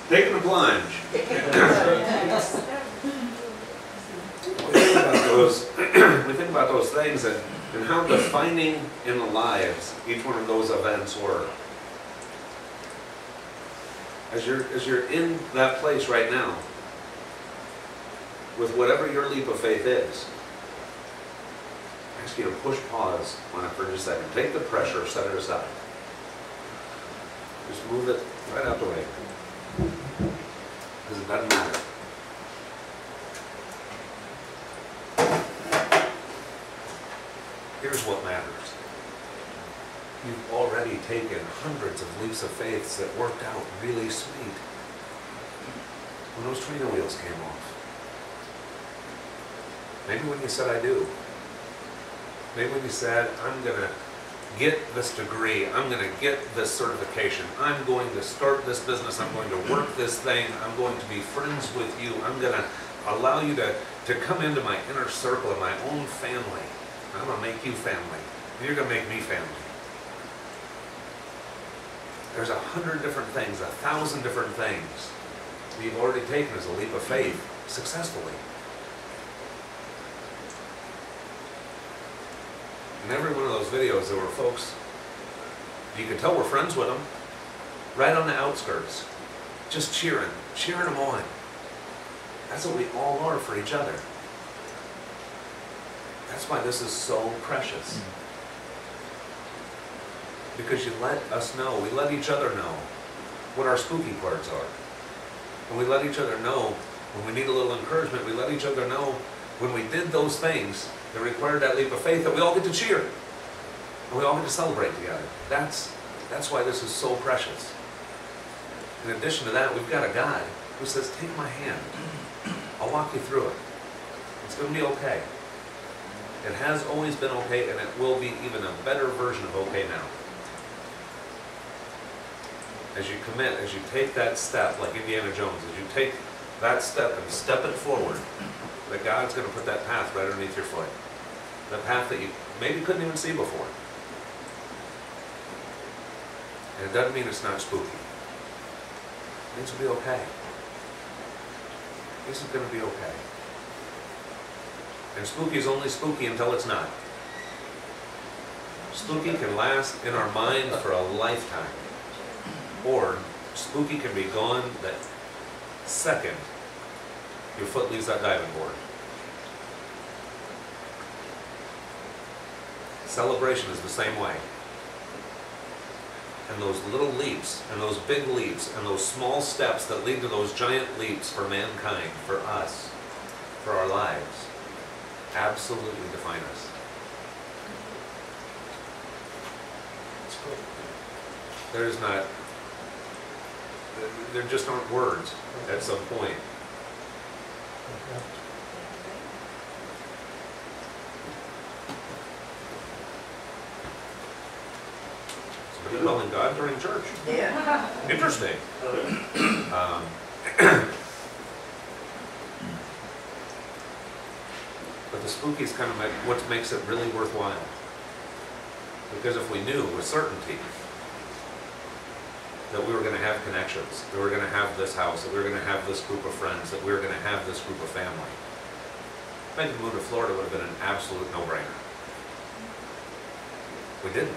Taking a plunge. We think about those things and how defining in the lives each one of those events were. As you're in that place right now, with whatever your leap of faith is, I ask you to push pause on it for just a second. Take the pressure, set it aside. Just move it right out the way. Because it doesn't matter. Here's what matters. You've already taken hundreds of leaps of faith that worked out really sweet. When those trainer wheels came off. Maybe when you said, I do. Maybe when you said, I'm going to get this degree, I'm going to get this certification, I'm going to start this business, I'm going to work this thing, I'm going to be friends with you, I'm going to allow you to come into my inner circle of my own family. I'm going to make you family. You're going to make me family. There's 100 different things, 1,000 different things that you've already taken as a leap of faith successfully. In every one of those videos, there were folks, you could tell we're friends with them, right on the outskirts, just cheering them on. That's what we all are for each other. That's why this is so precious. Because you let us know, we let each other know what our spooky parts are. And we let each other know when we need a little encouragement, we let each other know when we did those things that required that leap of faith, that we all get to cheer. And we all get to celebrate together. That's why this is so precious. In addition to that, we've got a God who says, take my hand. I'll walk you through it. It's going to be okay. It has always been okay, and it will be even a better version of okay now. As you commit, as you take that step, like Indiana Jones, as you take that step and step it forward, that God's going to put that path right underneath your foot. The path that you maybe couldn't even see before. And it doesn't mean it's not spooky. Things will be okay. This is going to be okay. And spooky is only spooky until it's not. Spooky can last in our mind for a lifetime. Or spooky can be gone the second your foot leaves that diving board. Celebration is the same way. And those little leaps, and those big leaps, and those small steps that lead to those giant leaps for mankind, for us, for our lives, absolutely define us. There's not, there just aren't words at some point. Somebody calling God during church. Yeah. Interesting. But the spooky is kind of what makes it really worthwhile. Because if we knew with certainty that we were going to have connections, that we were going to have this house, that we were going to have this group of friends, that we were going to have this group of family, making the move to Florida would have been an absolute no-brainer. We didn't.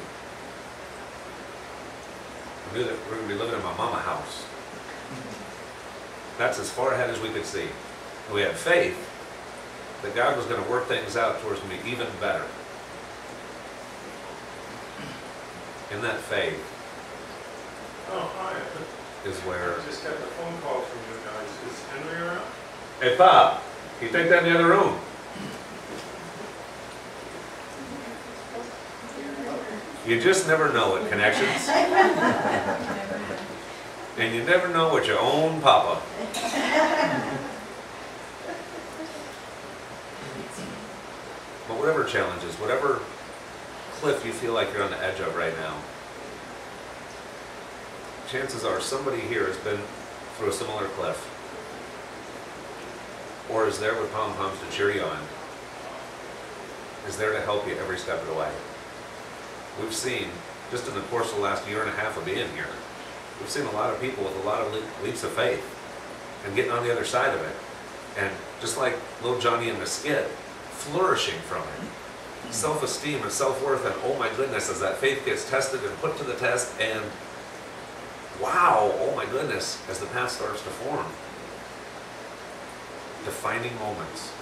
We knew that we were going to be living in my mama house. That's as far ahead as we could see. And we had faith that God was going to work things out towards me even better. In that faith is where... I just got the phone call from you guys. Is Henry around? Hey, Bob, can you take that in the other room? You just never know at Connections. And you never know what your own papa. But whatever challenges, whatever cliff you feel like you're on the edge of right now, chances are somebody here has been through a similar cliff, or is there with pom-poms to cheer you on, is there to help you every step of the way. We've seen, just in the course of the last year and a half of being here, We've seen a lot of people with a lot of leaps of faith and getting on the other side of it. And just like little Johnny in the skit, flourishing from it. Self-esteem and self-worth, and oh my goodness, as that faith gets tested and put to the test, and wow, oh my goodness, as the path starts to form. Defining moments.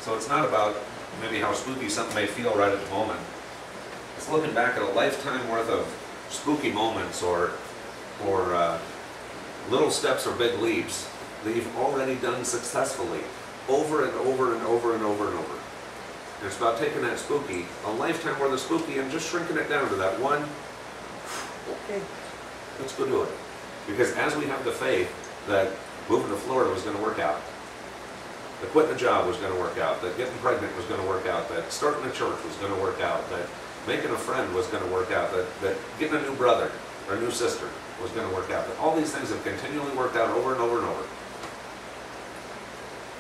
So it's not about maybe how spooky something may feel right at the moment. It's looking back at a lifetime worth of spooky moments or little steps or big leaps that you've already done successfully over and over and over and over and over. And it's about taking that spooky, a lifetime worth of spooky, and just shrinking it down to that one, okay, let's go do it. Because as we have the faith that moving to Florida was going to work out, that quitting a job was going to work out, that getting pregnant was going to work out, that starting a church was going to work out, that making a friend was going to work out, that getting a new brother or a new sister was going to work out, that all these things have continually worked out over and over and over.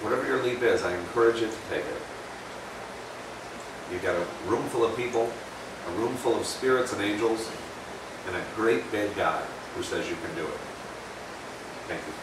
Whatever your leap is, I encourage you to take it. You've got a room full of people, a room full of spirits and angels, and a great big God who says you can do it. Thank you.